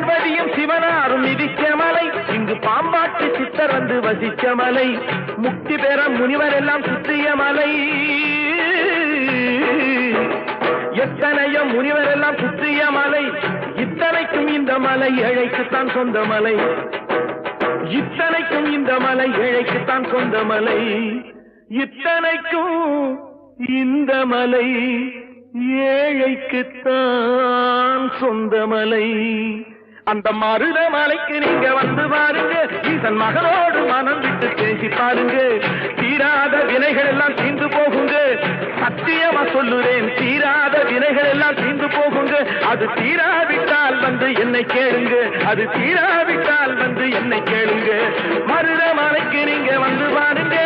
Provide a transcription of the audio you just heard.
பார்வதியும் சிவனாரும் மிதிக்க மலை, இங்கு பாம்பாட்டி சித்தர் வந்து வசிக்க மலை, முக்தி பெற முனிவர் எல்லாம் சுற்றிய மலை. எத்தனையோ முனிவர் எல்லாம் சுற்றிய மலை, இத்தனைக்கும் இந்த மலை ஏழைக்குத்தான் சொந்த மலை, இத்தனைக்கும் இந்த மலை ஏழைக்குத்தான் சொந்த மலை, இத்தனைக்கும் இந்த மலை ஏழைக்குத்தான் சொந்த மலை. அந்த மருத மலைக்கு நீங்க வந்து பாருங்க, ஈசன் மகனோடு மனம் விட்டு பேசி பாருங்க, தீராத வினைகள் எல்லாம் தீர்ந்து போகுங்க, சத்தியமா சொல்லுறேன் தீராத வினைகள் எல்லாம் தீர்ந்து போகுங்க. அது தீராவிட்டால் வந்து என்னை கேளுங்க, அது தீராவிட்டால் வந்து என்னை கேளுங்க. மருத மலைக்கு நீங்க வந்து பாருங்க.